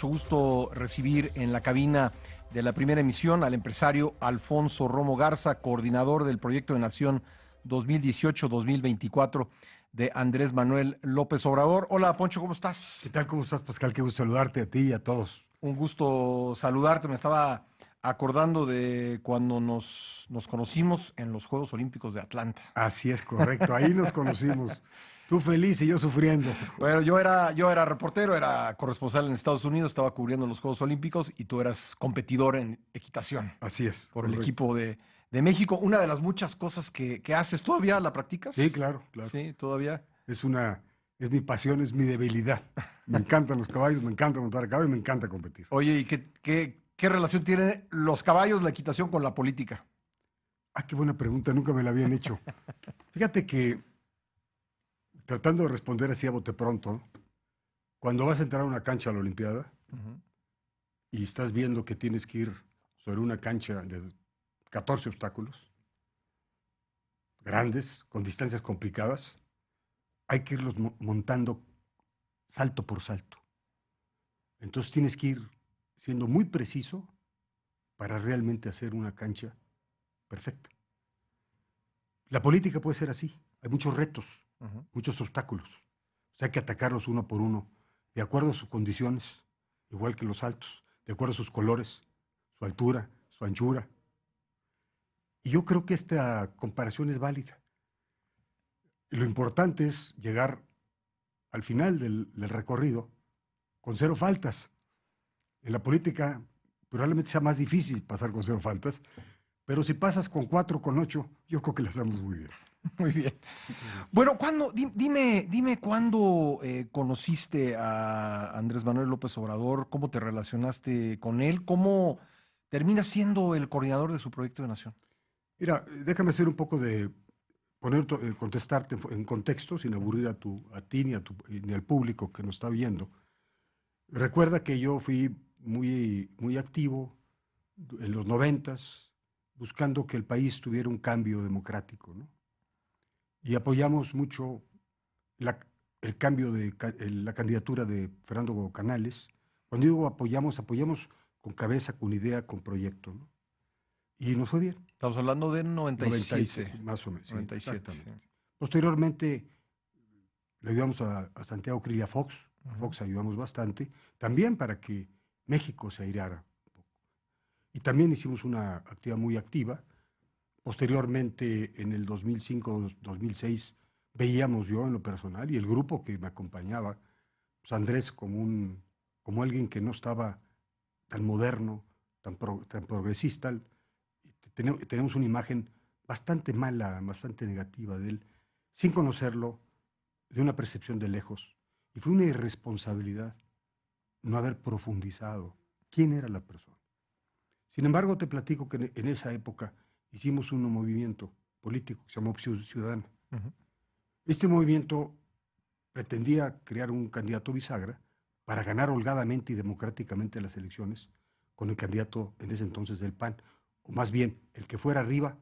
mucho gusto recibir en la cabina de la primera emisión al empresario Alfonso Romo Garza, coordinador del Proyecto de Nación 2018-2024 de Andrés Manuel López Obrador. Hola, Poncho, ¿cómo estás? ¿Qué tal? ¿Cómo estás, Pascal? Qué gusto saludarte a ti y a todos. Un gusto saludarte. Me estaba acordando de cuando nos conocimos en los Juegos Olímpicos de Atlanta. Así es, correcto. Ahí nos conocimos. Tú feliz y yo sufriendo. Bueno, yo era reportero, era corresponsal en Estados Unidos, estaba cubriendo los Juegos Olímpicos y tú eras competidor en equitación Así es, por el correcto. equipo de México. Una de las muchas cosas que haces, ¿todavía la Sí, practicas? claro, claro. Sí, todavía. Es es mi pasión, es mi debilidad. Me encantan los caballos, me encanta montar a caballo y me encanta competir. Oye, ¿y qué relación tienen los caballos, la equitación con la política? Ah, qué buena pregunta, nunca me la habían hecho. Fíjate que, tratando de responder así a bote pronto, cuando vas a entrar a una cancha a la Olimpiada Ujú. y estás viendo que tienes que ir sobre una cancha de 14 obstáculos grandes, con distancias complicadas, hay que irlos montando salto por salto. Entonces tienes que ir siendo muy preciso para realmente hacer una cancha perfecta. La política puede ser así. Hay muchos retos, Ujú. muchos obstáculos. O sea, hay que atacarlos uno por uno, de acuerdo a sus condiciones, igual que los saltos, de acuerdo a sus colores, su altura, su anchura. Y yo creo que esta comparación es válida. Lo importante es llegar al final del recorrido con cero faltas. En la política probablemente sea más difícil pasar con cero faltas, pero si pasas con 4, con 8, yo creo que las hacemos muy bien. Muy bien. Muchas gracias. Bueno, dime cuándo conociste a Andrés Manuel López Obrador, cómo te relacionaste con él, cómo terminas siendo el coordinador de su proyecto de nación. Mira, déjame hacer un poco de contestarte en contexto, sin Ujú. aburrir a ti ni al público que nos está viendo. Recuerda que yo fui muy activo en los 90, buscando que el país tuviera un cambio democrático, ¿no? Y apoyamos mucho la, el cambio la candidatura de Fernando Canales. Cuando digo apoyamos con cabeza, con idea, con proyecto, ¿no? Y nos fue bien. Estamos hablando de 96, 97. más o menos, sí, 97, sí. exactamente. Posteriormente le ayudamos a Santiago Krill y a Fox. A Ujú. Fox ayudamos bastante, también para que México se aireara un poco. Y también hicimos una actividad muy activa. Posteriormente, en el 2005-2006, veíamos yo en lo personal y el grupo que me acompañaba, pues Andrés como alguien que no estaba tan moderno, tan progresista. Tenemos una imagen bastante mala, bastante negativa de él, sin conocerlo, de una percepción de lejos. Y fue una irresponsabilidad no haber profundizado quién era la persona. Sin embargo, te platico que en esa época hicimos un movimiento político que se llamó Opción Ciudadana. Ujú. Este movimiento pretendía crear un candidato bisagra para ganar holgadamente y democráticamente las elecciones con el candidato en ese entonces del PAN, o más bien, el que fuera arriba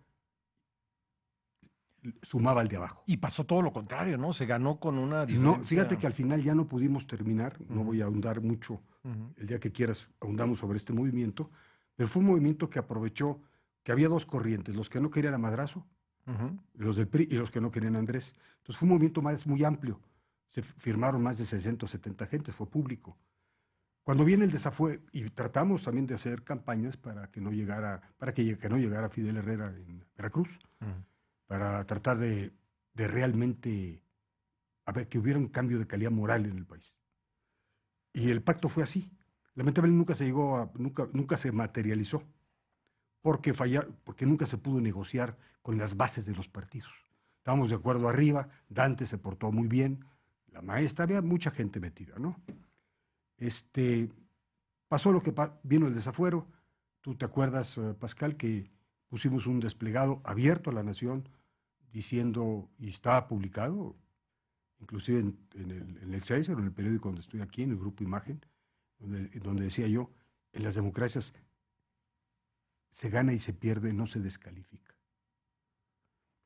sumaba al de abajo. Y pasó todo lo contrario, ¿no? Se ganó con una No, fíjate diferencia. que al final ya no pudimos terminar, no Ujú. voy a ahondar mucho, Ujú. el día que quieras ahondamos sobre este movimiento, pero fue un movimiento que aprovechó que había dos corrientes, los que no querían a Madrazo, Ujú. los del PRI y los que no querían a Andrés. Entonces fue un movimiento muy amplio, se firmaron más de 60 o 70 gentes, fue público. Cuando viene el desafuero, y tratamos también de hacer campañas para que no llegara, que no llegara Fidel Herrera en Veracruz, Ujú. para tratar de realmente a ver, que hubiera un cambio de calidad moral en el país. Y el pacto fue así. Lamentablemente nunca se materializó, porque nunca se pudo negociar con las bases de los partidos. Estábamos de acuerdo arriba, Dante se portó muy bien, la maestra, había mucha gente metida, ¿no? Este, pasó lo que vino el desafuero. Tú te acuerdas, Pascal, que pusimos un desplegado abierto a la nación diciendo, y estaba publicado, inclusive en el 6, en el periódico donde estoy aquí, en el grupo Imagen, donde decía yo, en las democracias se gana y se pierde, no se descalifica.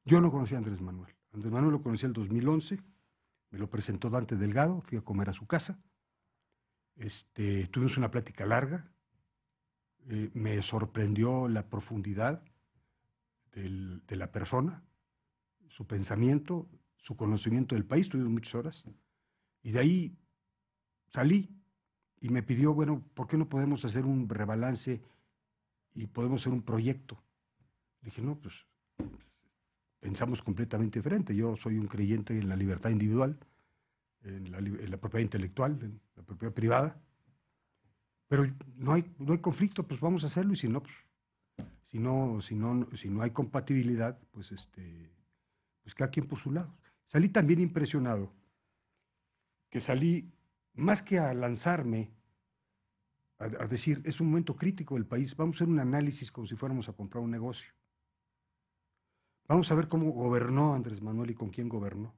Yo no conocía a Andrés Manuel. Andrés Manuel lo conocí en el 2011, me lo presentó Dante Delgado, fui a comer a su casa, Tuvimos una plática larga. Me sorprendió la profundidad de la persona, su pensamiento, su conocimiento del país. Tuvimos muchas horas. Y de ahí salí y me pidió, bueno, ¿por qué no podemos hacer un rebalance y podemos hacer un proyecto? Le dije, no, pues pensamos completamente diferente. Yo soy un creyente en la libertad individual, en la propiedad intelectual, en la propiedad privada, pero no hay conflicto, pues vamos a hacerlo, y si no, pues, si no hay compatibilidad, pues cada quien por su lado. Salí también impresionado, que salí más que a lanzarme a decir, es un momento crítico del país, vamos a hacer un análisis como si fuéramos a comprar un negocio. Vamos a ver cómo gobernó Andrés Manuel y con quién gobernó.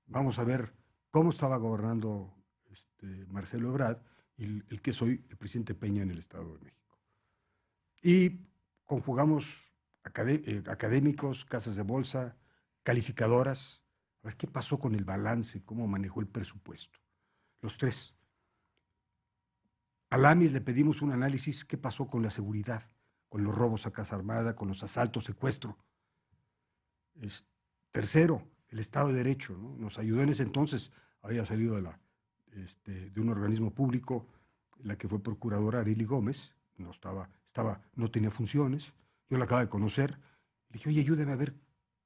Vamos a ver cómo estaba gobernando Marcelo Ebrard y el que soy, el presidente Peña en el Estado de México. Y conjugamos académicos, casas de bolsa, calificadoras, a ver qué pasó con el balance, cómo manejó el presupuesto. Los tres. Al AMIS le pedimos un análisis, qué pasó con la seguridad, con los robos a casa armada, con los asaltos, secuestro. Tercero, el Estado de Derecho, ¿no? Nos ayudó en ese entonces, había salido de un organismo público, la que fue procuradora Arely Gómez, no tenía funciones, yo la acababa de conocer, le dije, oye, ayúdame a ver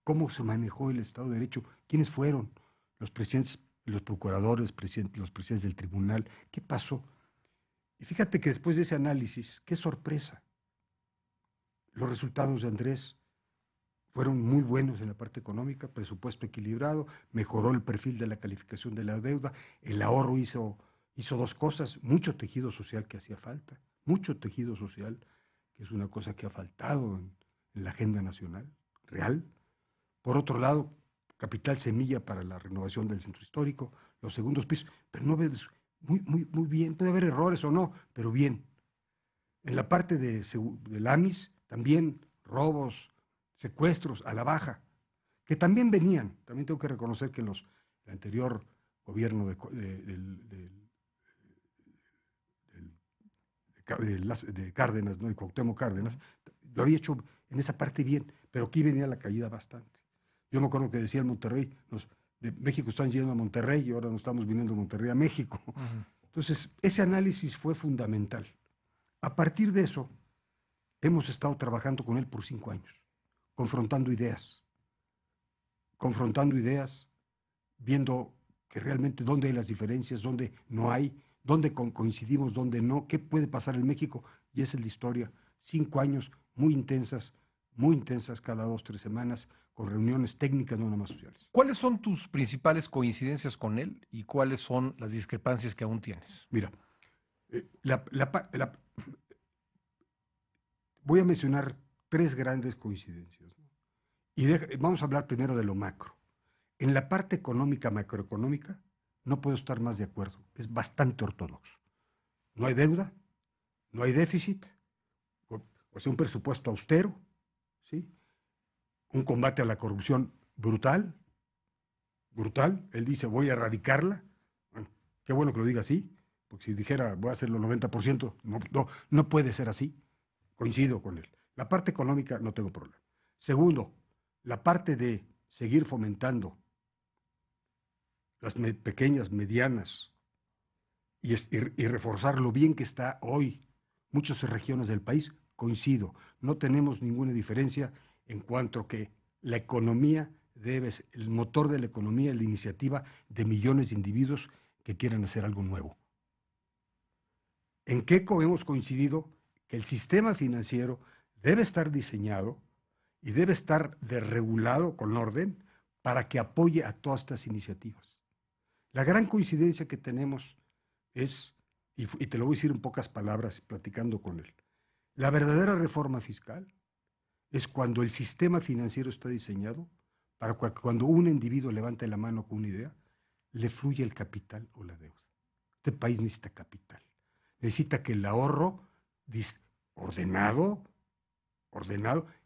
cómo se manejó el Estado de Derecho, quiénes fueron los presidentes, los procuradores, los presidentes del tribunal, qué pasó. Y fíjate que después de ese análisis, qué sorpresa, los resultados de Andrés fueron muy buenos en la parte económica, presupuesto equilibrado, mejoró el perfil de la calificación de la deuda, el ahorro hizo dos cosas, mucho tejido social que hacía falta, mucho tejido social, que es una cosa que ha faltado en la agenda nacional, real. Por otro lado, capital semilla para la renovación del centro histórico, los segundos pisos, pero no ves muy, muy, muy bien, puede haber errores o no, pero bien. En la parte del AMIS, también robos, secuestros a la baja, que también venían. También tengo que reconocer que el anterior gobierno de Cárdenas, ¿no? De Cuauhtémoc Cárdenas, lo había hecho en esa parte bien, pero aquí venía la caída bastante. Yo me acuerdo que decía en Monterrey, de México están yendo a Monterrey y ahora nos estamos viniendo de Monterrey a México. Entonces, ese análisis fue fundamental. A partir de eso, hemos estado trabajando con él por 5 años, confrontando ideas, viendo que realmente dónde hay las diferencias, dónde no hay, dónde coincidimos, dónde no, qué puede pasar en México. Y esa es la historia. 5 años muy intensas cada 2, 3 semanas, con reuniones técnicas, no nada más sociales. ¿Cuáles son tus principales coincidencias con él y cuáles son las discrepancias que aún tienes? Mira, voy a mencionar 3 grandes coincidencias, ¿no? Y vamos a hablar primero de lo macro. En la parte económica, macroeconómica, no puedo estar más de acuerdo. Es bastante ortodoxo. No hay deuda, no hay déficit, o sea, un presupuesto austero, ¿sí? Un combate a la corrupción brutal, brutal. Él dice, voy a erradicarla. Bueno, qué bueno que lo diga así, porque si dijera, voy a hacerlo el 90%, no puede ser así. Coincido con él. La parte económica no tengo problema. Segundo, la parte de seguir fomentando las pequeñas, medianas, y reforzar lo bien que está hoy muchas regiones del país, coincido. No tenemos ninguna diferencia en cuanto a que la economía el motor de la economía es la iniciativa de millones de individuos que quieren hacer algo nuevo. ¿En qué hemos coincidido? Que el sistema financiero debe estar diseñado y debe estar desregulado con orden para que apoye a todas estas iniciativas. La gran coincidencia que tenemos es, y te lo voy a decir en pocas palabras, platicando con él, la verdadera reforma fiscal es cuando el sistema financiero está diseñado para que cuando un individuo levante la mano con una idea, le fluya el capital o la deuda. Este país necesita capital. Necesita que el ahorro ordenado,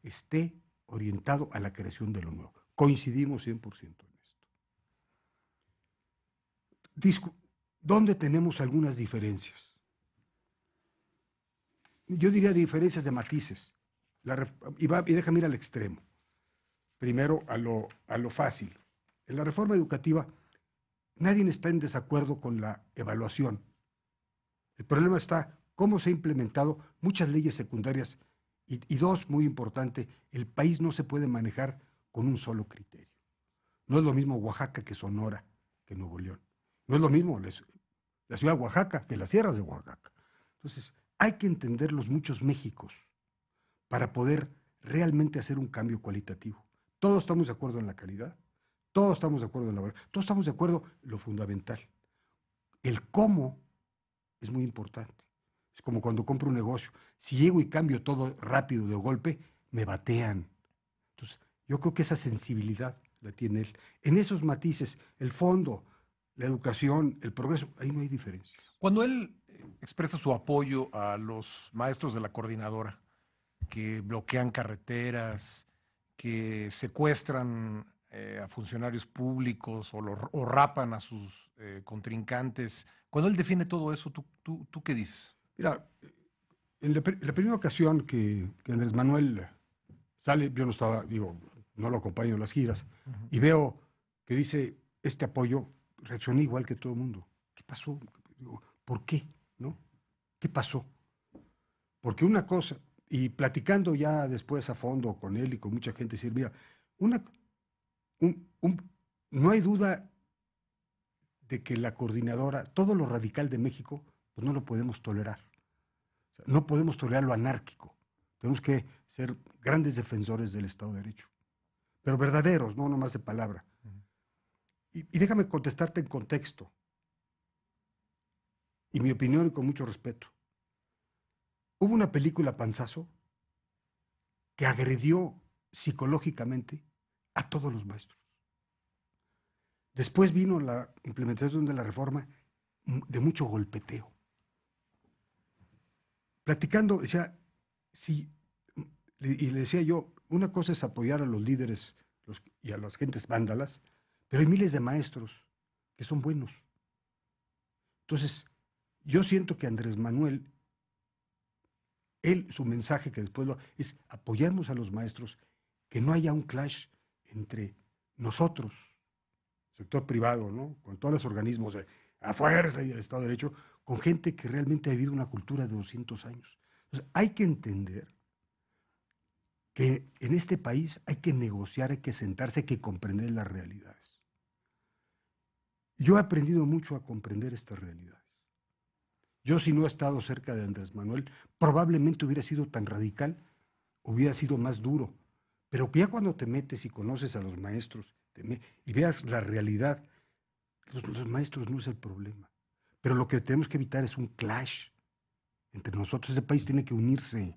esté orientado a la creación de lo nuevo. Coincidimos 100% en esto. ¿Dónde tenemos algunas diferencias? Yo diría diferencias de matices. Y déjame ir al extremo. Primero, a lo fácil. En la reforma educativa, nadie está en desacuerdo con la evaluación. El problema está cómo se han implementado muchas leyes secundarias y dos, muy importante, el país no se puede manejar con un solo criterio. No es lo mismo Oaxaca que Sonora, que Nuevo León. No es lo mismo la ciudad de Oaxaca que las sierras de Oaxaca. Entonces, hay que entender los muchos Méxicos para poder realmente hacer un cambio cualitativo. Todos estamos de acuerdo en la calidad, todos estamos de acuerdo en la verdad, todos estamos de acuerdo en lo fundamental. El cómo es muy importante. Es como cuando compro un negocio. Si llego y cambio todo rápido de golpe, me batean. Entonces, yo creo que esa sensibilidad la tiene él. En esos matices, el fondo, la educación, el progreso, ahí no hay diferencias. Cuando él expresa su apoyo a los maestros de la coordinadora, que bloquean carreteras, que secuestran a funcionarios públicos o rapan a sus contrincantes, cuando él defiende todo eso, ¿tú qué dices? Mira, en la primera ocasión que Andrés Manuel sale, yo no estaba, digo, no lo acompaño en las giras, Ujú. y veo que dice este apoyo, reaccioné igual que todo el mundo. ¿Qué pasó? Digo, ¿por qué? ¿No? ¿Qué pasó? Porque una cosa, y platicando ya después a fondo con él y con mucha gente, decir, mira, una, un- un- no hay duda de que la coordinadora, todo lo radical de México, pues no lo podemos tolerar. O sea, no podemos tolerar lo anárquico. Tenemos que ser grandes defensores del Estado de Derecho, pero verdaderos, no nomás de palabra. Ujú. Y déjame contestarte en contexto, y mi opinión y con mucho respeto. Hubo una película, Panzazo, que agredió psicológicamente a todos los maestros. Después vino la implementación de la reforma de mucho golpeteo. Platicando, decía, sí, y le decía yo, una cosa es apoyar a los líderes y a las gentes vándalas, pero hay miles de maestros que son buenos. Entonces, yo siento que Andrés Manuel, él, su mensaje que después es apoyarnos a los maestros, que no haya un clash entre nosotros, sector privado, ¿no? Con todos los organismos a fuerza y el Estado de Derecho, con gente que realmente ha vivido una cultura de 200 años. Entonces, hay que entender que en este país hay que negociar, hay que sentarse, hay que comprender las realidades. Yo he aprendido mucho a comprender estas realidades. Yo, si no he estado cerca de Andrés Manuel, probablemente hubiera sido tan radical, hubiera sido más duro. Pero ya cuando te metes y conoces a los maestros y veas la realidad, los maestros no es el problema. Pero lo que tenemos que evitar es un clash entre nosotros. Este país tiene que unirse,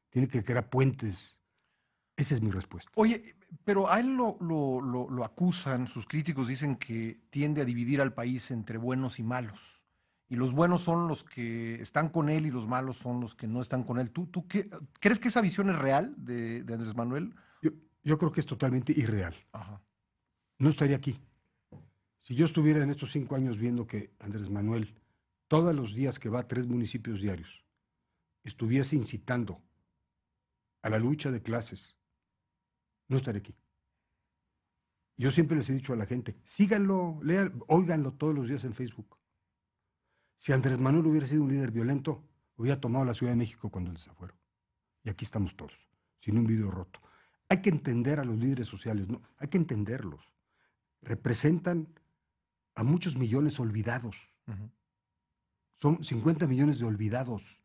tiene que crear puentes. Esa es mi respuesta. Oye, pero a él lo acusan, sus críticos dicen que tiende a dividir al país entre buenos y malos. Y los buenos son los que están con él y los malos son los que no están con él. ¿Tú crees que esa visión es real de Andrés Manuel? Yo, yo creo que es totalmente irreal. Ajá. No estaría aquí. Si yo estuviera en estos 5 años viendo que Andrés Manuel, todos los días que va a 3 municipios diarios, estuviese incitando a la lucha de clases, no estaría aquí. Yo siempre les he dicho a la gente, síganlo, lean, óiganlo todos los días en Facebook. Si Andrés Manuel hubiera sido un líder violento, hubiera tomado la Ciudad de México cuando el desafuero. Y aquí estamos todos, sin un vidrio roto. Hay que entender a los líderes sociales, ¿no? Hay que entenderlos. Representan a muchos millones olvidados. Ujú. Son 50 millones de olvidados.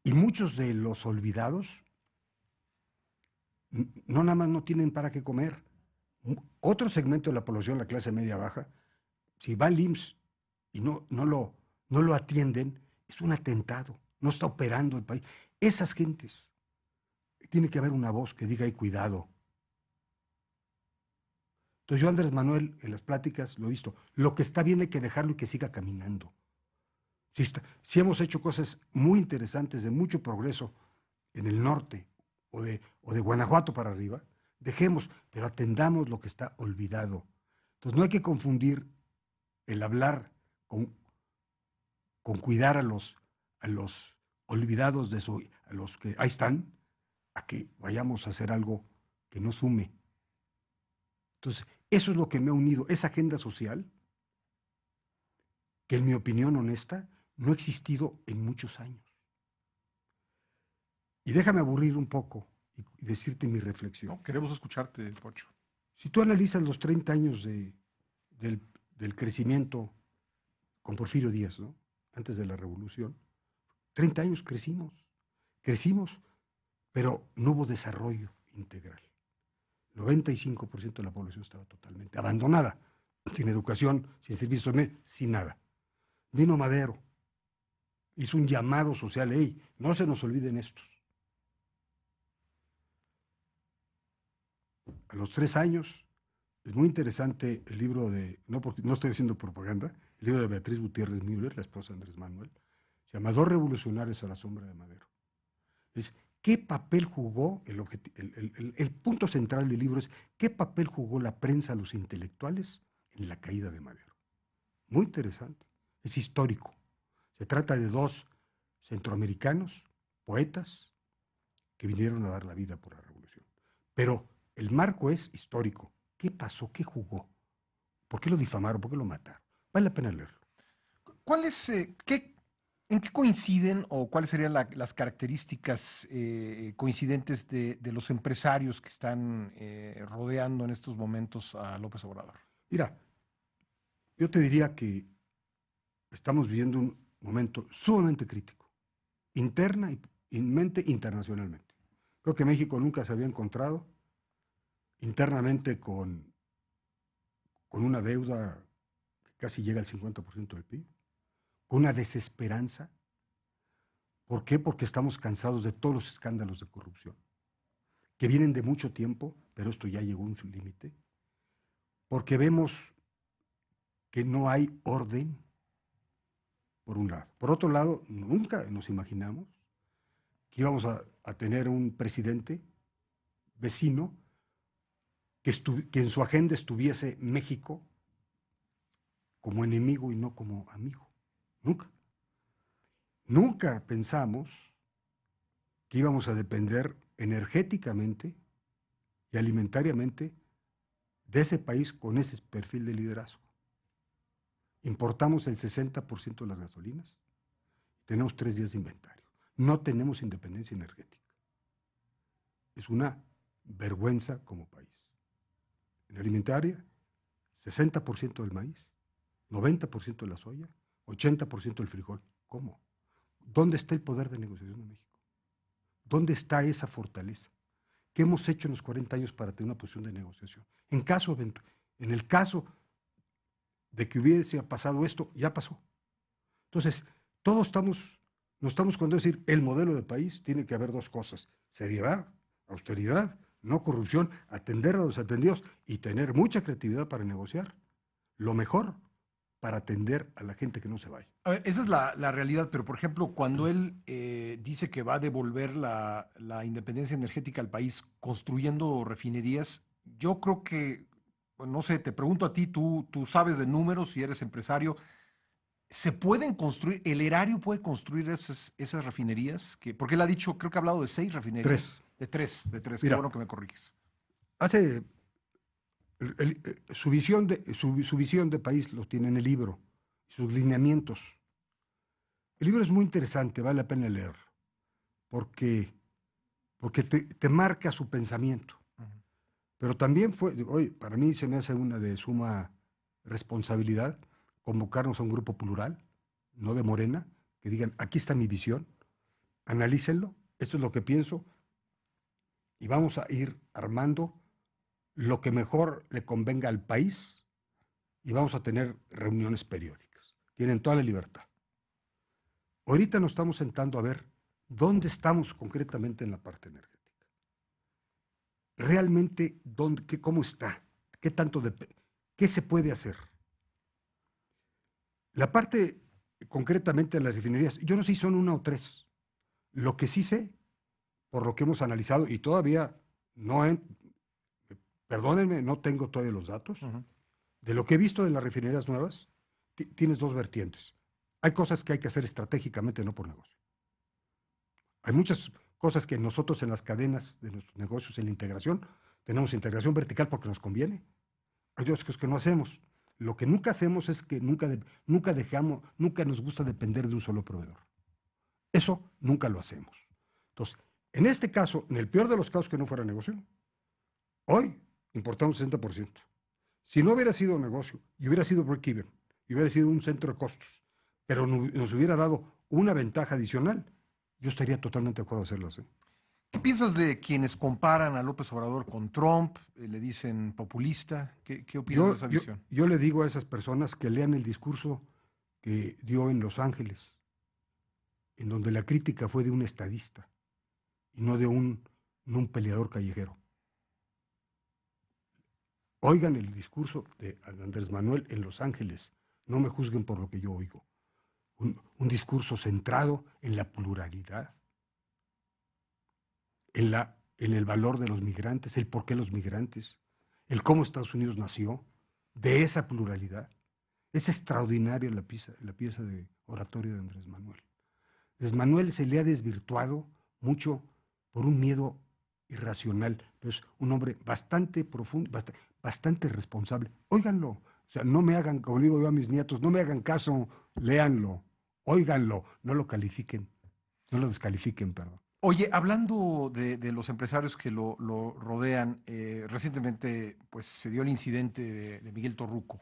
Y muchos de los olvidados no nada más no tienen para qué comer. Otro segmento de la población, la clase media baja, si va al IMSS y no lo atienden, es un atentado. No está operando el país. Esas gentes, tiene que haber una voz que diga, hay cuidado. Entonces yo, Andrés Manuel, en las pláticas lo he visto. Lo que está bien hay que dejarlo y que siga caminando. Si hemos hecho cosas muy interesantes, de mucho progreso en el norte o de Guanajuato para arriba, dejemos, pero atendamos lo que está olvidado. Entonces no hay que confundir el hablar con cuidar a los olvidados de eso, a los que ahí están, a que vayamos a hacer algo que nos sume. Entonces, eso es lo que me ha unido, esa agenda social, que en mi opinión honesta, no ha existido en muchos años. Y déjame aburrir un poco y decirte mi reflexión. No, queremos escucharte, Pocho. Si tú analizas los 30 años del crecimiento con Porfirio Díaz, ¿no? Antes de la revolución, 30 años crecimos, pero no hubo desarrollo integral. 95% de la población estaba totalmente abandonada, sin educación, sin servicios, sin nada. Vino Madero, hizo un llamado social, hey, no se nos olviden estos. A los 3 años, es muy interesante el libro no estoy haciendo propaganda, el libro de Beatriz Gutiérrez Müller, la esposa de Andrés Manuel, se llama Dos revolucionarios a la sombra de Madero. Es qué papel jugó, el punto central del libro es qué papel jugó la prensa, los intelectuales en la caída de Madero. Muy interesante, es histórico. Se trata de 2 centroamericanos, poetas, que vinieron a dar la vida por la revolución. Pero el marco es histórico. ¿Qué pasó? ¿Qué jugó? ¿Por qué lo difamaron? ¿Por qué lo mataron? Vale la pena leerlo. ¿En qué coinciden o cuáles serían las características coincidentes de los empresarios que están rodeando en estos momentos a López Obrador? Mira, yo te diría que estamos viviendo un momento sumamente crítico, interna y mente internacionalmente. Creo que México nunca se había encontrado internamente con una deuda que casi llega al 50% del PIB, con una desesperanza. ¿Por qué? Porque estamos cansados de todos los escándalos de corrupción, que vienen de mucho tiempo, pero esto ya llegó a su límite, porque vemos que no hay orden, por un lado. Por otro lado, nunca nos imaginamos que íbamos a tener un presidente vecino que en su agenda estuviese México como enemigo y no como amigo. Nunca. Nunca pensamos que íbamos a depender energéticamente y alimentariamente de ese país con ese perfil de liderazgo. Importamos el 60% de las gasolinas, tenemos 3 días de inventario. No tenemos independencia energética. Es una vergüenza como país. En alimentaria, 60% del maíz, 90% de la soya, 80% del frijol. ¿Cómo? ¿Dónde está el poder de negociación en México? ¿Dónde está esa fortaleza? ¿Qué hemos hecho en los 40 años para tener una posición de negociación? En el caso de que hubiese pasado esto, ya pasó. Entonces, todos nos estamos cuando decir el modelo de país tiene que haber 2 cosas: seriedad, austeridad, no corrupción, atender a los atendidos y tener mucha creatividad para negociar lo mejor para atender a la gente que no se vaya. A ver, esa es la realidad, pero por ejemplo, cuando él dice que va a devolver la independencia energética al país construyendo refinerías, yo creo que, bueno, no sé, te pregunto a ti, tú sabes de números y eres empresario, ¿se pueden construir, el erario puede construir esas refinerías? Porque él ha dicho, creo que ha hablado de 6 refinerías. 3. De tres, qué Mira, bueno que me corriges. hace su visión de país lo tiene en el libro, sus lineamientos. El libro es muy interesante, vale la pena leerlo, porque te marca su pensamiento. Ujú. Pero también hoy para mí se me hace una de suma responsabilidad convocarnos a un grupo plural, no de Morena, que digan, aquí está mi visión, analícenlo, esto es lo que pienso, y vamos a ir armando lo que mejor le convenga al país y vamos a tener reuniones periódicas. Tienen toda la libertad. Ahorita nos estamos sentando a ver dónde estamos concretamente en la parte energética. Realmente, cómo está, qué se puede hacer. La parte concretamente de las refinerías, yo no sé si son 1 o 3. Lo que sí sé, por lo que hemos analizado, y todavía perdónenme, no tengo todavía los datos, Ujú. de lo que he visto de las refinerías nuevas, tienes dos vertientes. Hay cosas que hay que hacer estratégicamente, no por negocio. Hay muchas cosas que nosotros en las cadenas de nuestros negocios, en la integración, tenemos integración vertical porque nos conviene. Hay otras cosas que no hacemos. Lo que nunca hacemos es que nunca nos gusta depender de un solo proveedor. Eso nunca lo hacemos. Entonces, en este caso, en el peor de los casos que no fuera negocio, hoy importamos 60%. Si no hubiera sido negocio y hubiera sido break-even, y hubiera sido un centro de costos, pero nos hubiera dado una ventaja adicional, yo estaría totalmente de acuerdo a hacerlo así. ¿Qué piensas de quienes comparan a López Obrador con Trump? Le dicen populista. ¿Qué opinas de esa visión? Yo le digo a esas personas que lean el discurso que dio en Los Ángeles, en donde la crítica fue de un estadista y no de un peleador callejero. Oigan el discurso de Andrés Manuel en Los Ángeles. No me juzguen por lo que yo oigo. Un discurso centrado en la pluralidad, en el valor de los migrantes, el por qué los migrantes, el cómo Estados Unidos nació, de esa pluralidad. Es extraordinaria la pieza de oratorio de Andrés Manuel. Andrés Manuel se le ha desvirtuado mucho por un miedo irracional, pero es un hombre bastante profundo, bastante responsable. Óiganlo, o sea, no me hagan, como digo yo a mis nietos, no me hagan caso, léanlo, óiganlo, no lo califiquen, no lo descalifiquen, perdón. Oye, hablando de los empresarios que lo rodean, recientemente pues, se dio el incidente de Miguel Torruco,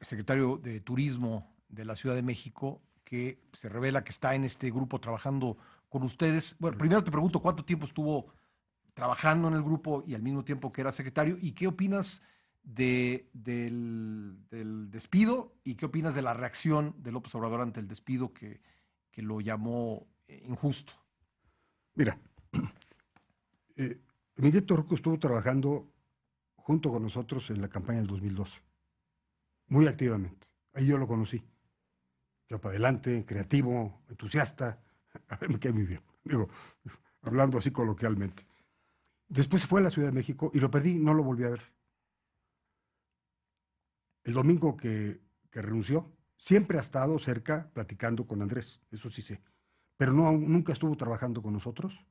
secretario de Turismo de la Ciudad de México, que se revela que está en este grupo trabajando con ustedes. Bueno, primero te pregunto cuánto tiempo estuvo trabajando en el grupo y al mismo tiempo que era secretario, y qué opinas del despido y qué opinas de la reacción de López Obrador ante el despido que lo llamó injusto. Mira, Miguel Torruco estuvo trabajando junto con nosotros en la campaña del 2012, muy activamente. Ahí yo lo conocí. Ya para adelante, creativo, entusiasta. A ver, me quedé muy bien. Digo, hablando así coloquialmente. Después fue a la Ciudad de México y lo perdí, no lo volví a ver. El domingo que renunció, siempre ha estado cerca platicando con Andrés, eso sí sé. Pero nunca estuvo trabajando con nosotros.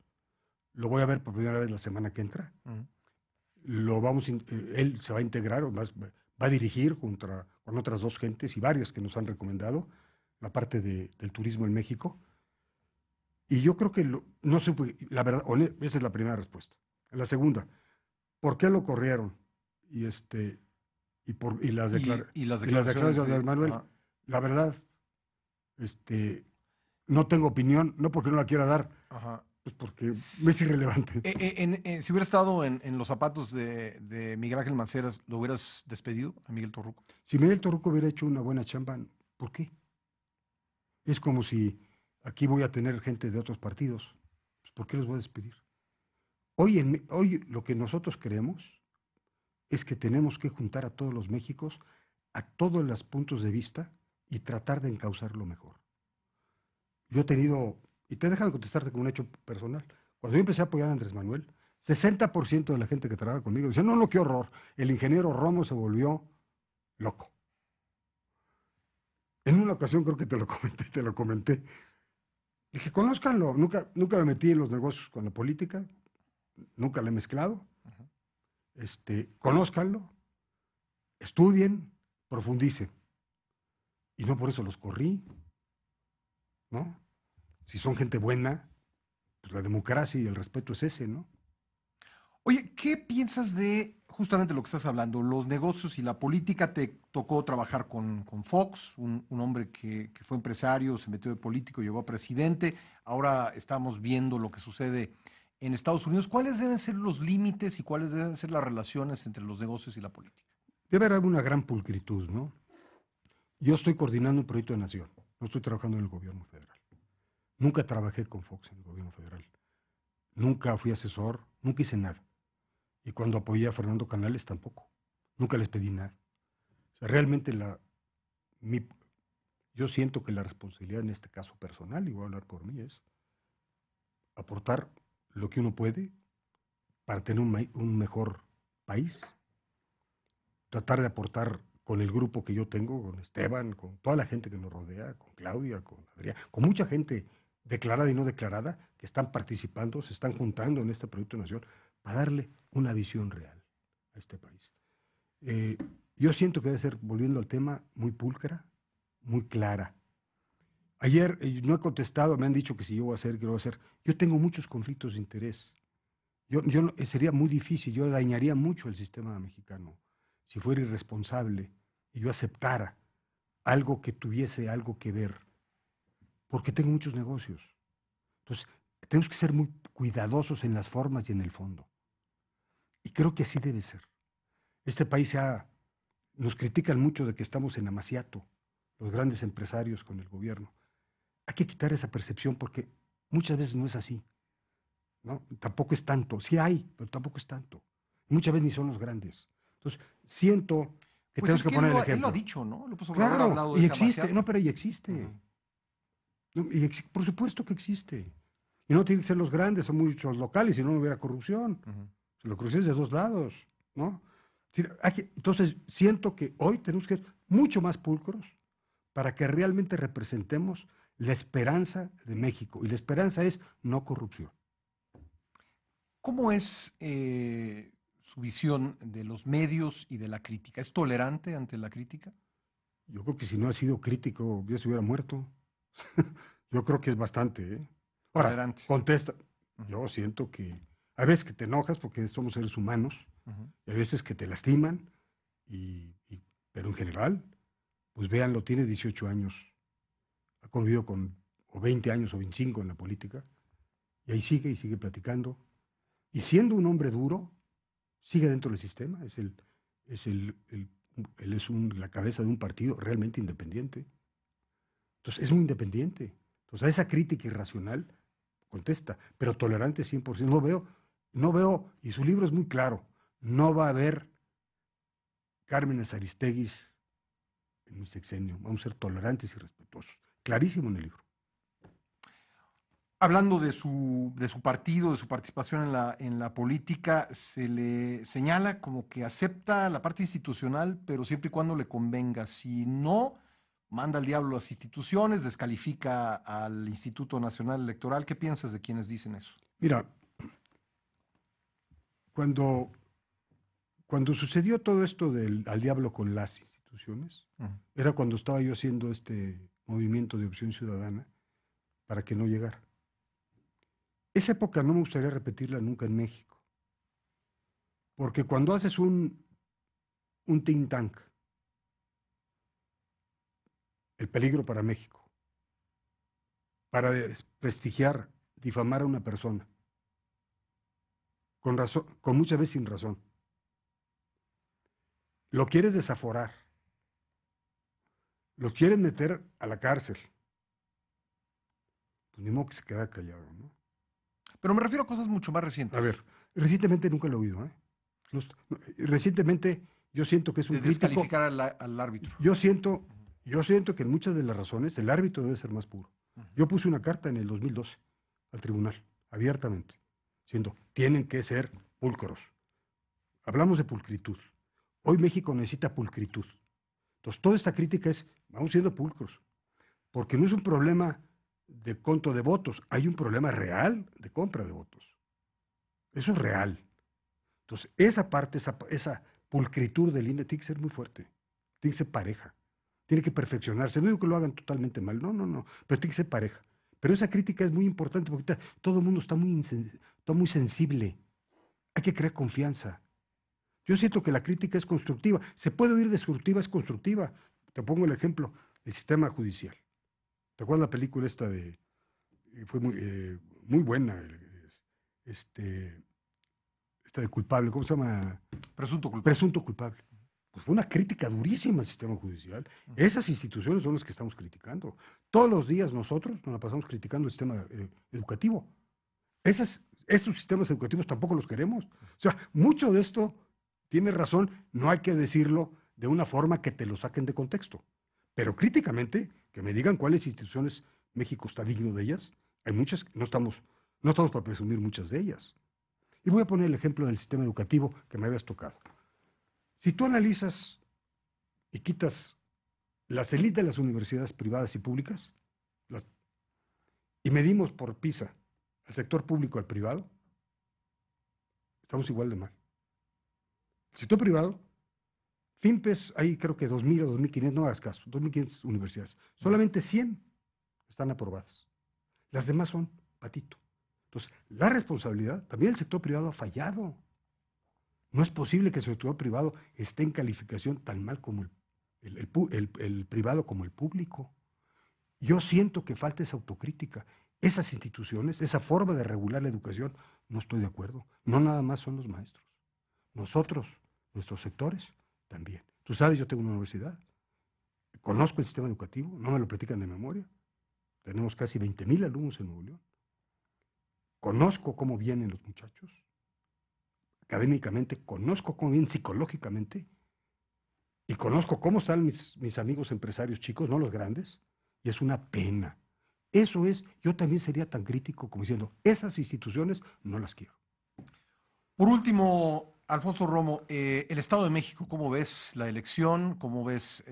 Lo voy a ver por primera vez la semana que entra. Él se va a integrar, va a dirigir con otras dos gentes y varias que nos han recomendado la parte del turismo en México. Y yo creo que no sé, la verdad, esa es la primera respuesta. La segunda, ¿por qué lo corrieron? Y las declaraciones de Andrés Manuel, la verdad, no tengo opinión, no porque no la quiera dar, pues porque me es irrelevante. Si hubiera estado en los zapatos de Miguel Ángel Manceras, ¿lo hubieras despedido a Miguel Torruco? Si Miguel Torruco hubiera hecho una buena chamba, ¿por qué? Es como si aquí voy a tener gente de otros partidos, pues ¿por qué los voy a despedir? Hoy lo que nosotros creemos es que tenemos que juntar a todos los Méxicos, a todos los puntos de vista y tratar de encauzarlo mejor. Yo he tenido, y te dejan contestarte como un hecho personal, cuando yo empecé a apoyar a Andrés Manuel, 60% de la gente que trabaja conmigo decía, no, qué horror, el ingeniero Romo se volvió loco. En una ocasión creo que te lo comenté. Dije, conózcanlo, nunca me metí en los negocios con la política, nunca la he mezclado. Conózcanlo, estudien, profundicen. Y no por eso los corrí, ¿no? Si son gente buena, pues la democracia y el respeto es ese, ¿no? Oye, ¿qué piensas de justamente lo que estás hablando, los negocios y la política? Te tocó trabajar con Fox, un hombre que fue empresario, se metió de político, llegó a presidente. Ahora estamos viendo lo que sucede en Estados Unidos. ¿Cuáles deben ser los límites y cuáles deben ser las relaciones entre los negocios y la política? Debe haber una gran pulcritud, ¿no? Yo estoy coordinando un proyecto de nación, no estoy trabajando en el gobierno federal. Nunca trabajé con Fox en el gobierno federal. Nunca fui asesor, nunca hice nada. Y cuando apoyé a Fernando Canales tampoco. Nunca les pedí nada. O sea, realmente yo siento que la responsabilidad en este caso personal, y voy a hablar por mí, es aportar lo que uno puede para tener un mejor país. Tratar de aportar con el grupo que yo tengo, con Esteban, con toda la gente que nos rodea, con Claudia, con Adrián, con mucha gente declarada y no declarada, que están participando, se están juntando en este proyecto de nación para darle una visión real a este país. Eh, yo siento que debe ser, volviendo al tema, muy pulcra, muy clara. Ayer no he contestado, me han dicho que si yo voy a hacer, que lo voy a hacer. Yo tengo muchos conflictos de interés. Sería muy difícil, yo dañaría mucho el sistema mexicano si fuera irresponsable y yo aceptara algo que tuviese algo que ver, porque tengo muchos negocios. Entonces, tenemos que ser muy cuidadosos en las formas y en el fondo. Y creo que así debe ser. Este país nos critican mucho de que estamos en amaciato, los grandes empresarios con el gobierno. Hay que quitar esa percepción porque muchas veces no es así, ¿no? Tampoco es tanto. Sí hay, pero tampoco es tanto. Muchas veces ni son los grandes. Entonces, siento que Pues tenemos es que que poner el él lo ha ejemplo. dicho, ¿no? López Obrador ha Claro, hablado de y ese existe, no, amaciato. pero y existe. Ujú, ¿No? Por supuesto que existe. Y no tienen que ser los grandes, son muchos locales, si no, no hubiera corrupción. ujú. La corrupción es de dos lados, ¿no? Es decir, entonces, siento que hoy tenemos que ser mucho más pulcros para que realmente representemos la esperanza de México. Y la esperanza es no corrupción. ¿Cómo es su visión de los medios y de la crítica? ¿Es tolerante ante la crítica? Yo creo que si no ha sido crítico, ya se hubiera muerto. Yo creo que es bastante, ¿eh? Ahora, Tolerante. contesta. Ujú, Yo siento que hay veces que te enojas porque somos seres humanos, ujú. y hay veces que te lastiman, pero en general, pues véanlo, tiene 18 años, ha convivido con, o 20 años o 25 en la política, y sigue platicando. Y siendo un hombre duro, sigue dentro del sistema, él es la cabeza de un partido realmente independiente. Entonces, es muy independiente. Entonces, a esa crítica irracional contesta, pero tolerante 100%. No veo, y su libro es muy claro, no va a haber Cármenes Aristegui en mi sexenio. Vamos a ser tolerantes y respetuosos. Clarísimo en el libro. Hablando de su partido, de su participación en la política, se le señala como que acepta la parte institucional, pero siempre y cuando le convenga. Si no, manda al diablo las instituciones, descalifica al Instituto Nacional Electoral. ¿Qué piensas de quienes dicen eso? Mira, cuando, cuando sucedió todo esto al diablo con las instituciones, Ujú. era cuando estaba yo haciendo este movimiento de opción ciudadana para que no llegara. Esa época no me gustaría repetirla nunca en México, porque cuando haces un think tank, el peligro para México, para desprestigiar, difamar a una persona, con razón, con muchas veces sin razón, lo quieres desaforar, lo quieres meter a la cárcel, pues ni modo que se queda callado, ¿no? Pero me refiero a cosas mucho más A recientes, ver, recientemente nunca lo he oído, ¿eh? Recientemente yo siento que es un de crítico, descalificar al árbitro. yo siento, yo siento que en muchas de las razones el árbitro debe ser más puro. Ujú. Yo puse una carta en el 2012 al tribunal, abiertamente, diciendo, tienen que ser pulcros. Hablamos de pulcritud. Hoy México necesita pulcritud. Entonces, toda esta crítica es, vamos siendo pulcros, porque no es un problema de conto de votos, hay un problema real de compra de votos. Eso es real. Entonces, esa parte, esa pulcritud del INE tiene que ser muy fuerte, tiene que ser pareja, tiene que perfeccionarse. No digo que lo hagan totalmente mal, no, no, no, pero tiene que ser pareja. Pero esa crítica es muy importante porque todo el mundo está muy sensible. Hay que crear confianza. Yo siento que la crítica es constructiva. Se puede oír destructiva, es constructiva. Te pongo el ejemplo, el sistema judicial. ¿Te acuerdas la película esta fue muy buena, este, esta de culpable, ¿cómo se llama? Presunto culpable. Presunto culpable. Pues fue una crítica durísima al sistema judicial. Ujú. Esas instituciones son las que estamos criticando. Todos los días nosotros nos la pasamos criticando el sistema educativo. Esos sistemas educativos tampoco los queremos. O sea, mucho de esto tiene razón, no hay que decirlo de una forma que te lo saquen de contexto. Pero críticamente, que me digan cuáles instituciones México está digno de ellas. Hay muchas, no estamos para presumir muchas de ellas. Y voy a poner el ejemplo del sistema educativo que me habías tocado. Si tú analizas y quitas las élites de las universidades privadas y públicas, y medimos por PISA al sector público al privado, estamos igual de mal. El sector privado, FIMPES, hay creo que 2.000 o 2.500, no hagas caso, 2.500 universidades. Solamente 100 están aprobadas. Las demás son patito. Entonces, la responsabilidad, también el sector privado ha fallado. No es posible que el sector privado esté en calificación tan mal como el privado como el público. Yo siento que falta esa autocrítica. Esas instituciones, esa forma de regular la educación, no estoy de acuerdo. No nada más son los maestros. Nosotros, nuestros sectores, también. Tú sabes, yo tengo una universidad. Conozco el sistema educativo, no me lo platican de memoria. Tenemos casi 20,000 alumnos en Nuevo León. Conozco cómo vienen los muchachos. Académicamente, conozco cómo vienen psicológicamente. Y conozco cómo están mis amigos empresarios chicos, no los grandes. Y es una pena. Eso es, yo también sería tan crítico como diciendo, esas instituciones no las quiero. Por último, Alfonso Romo, el Estado de México, ¿cómo ves la elección? ¿Cómo ves?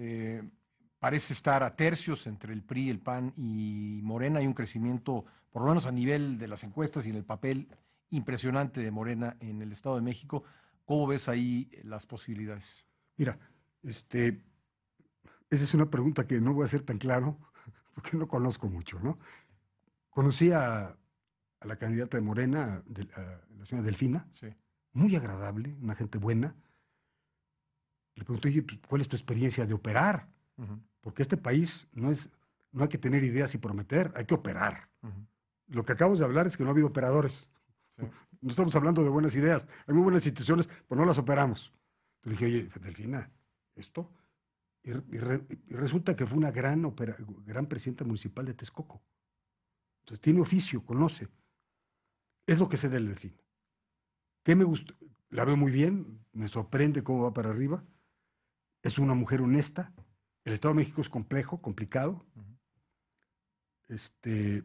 Parece estar a tercios entre el PRI, el PAN y Morena. Hay un crecimiento, por lo menos a nivel de las encuestas y en el papel, impresionante de Morena en el Estado de México. ¿Cómo ves ahí las posibilidades? Mira, esa es una pregunta que no voy a hacer tan claro, porque no conozco mucho, ¿no? Conocí a la candidata de Morena, a la señora Delfina, Sí. muy agradable, una gente buena. Le pregunté, oye, ¿cuál es tu experiencia de operar? Porque este país no hay que tener ideas y prometer, hay que operar. Lo que acabamos de hablar es que no ha habido operadores. Sí. No estamos hablando de buenas ideas. Hay muy buenas instituciones, pero no las operamos. Entonces le dije, oye, Delfina, ¿esto? Y resulta que fue una gran presidenta municipal de Texcoco. Entonces tiene oficio, conoce. Es lo que sé de Delfina. ¿Qué me gusta? La veo muy bien, me sorprende cómo va para arriba. Es una mujer honesta. El Estado de México es complejo, complicado. Te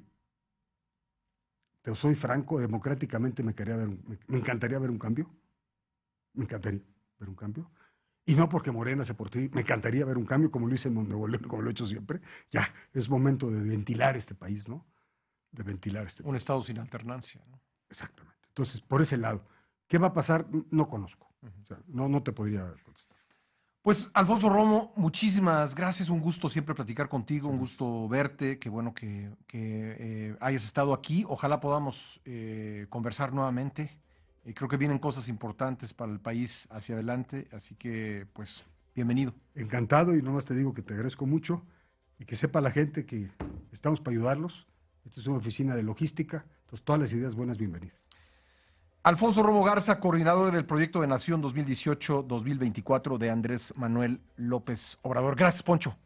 soy franco, democráticamente me encantaría ver un cambio. Me encantaría ver un cambio. Y no porque Morena se porte, me encantaría ver un cambio como lo hice en Nuevo León, como lo he hecho siempre. Ya, es momento de ventilar este país, ¿no? De ventilar este Un país. Estado sin alternancia, ¿no? Exactamente. Entonces, por ese lado, ¿qué va a pasar? No conozco. O sea, no te podría contestar. Pues, Alfonso Romo, muchísimas gracias. Un gusto siempre platicar contigo, un Gracias. gusto verte. Qué bueno que hayas estado aquí. Ojalá podamos conversar nuevamente. Creo que vienen cosas importantes para el país hacia adelante, así que, pues, bienvenido. Encantado, y nomás te digo que te agradezco mucho y que sepa la gente que estamos para ayudarlos. Esta es una oficina de logística, entonces todas las ideas buenas, bienvenidas. Alfonso Romo Garza, coordinador del Proyecto de Nación 2018-2024 de Andrés Manuel López Obrador. Gracias, Poncho.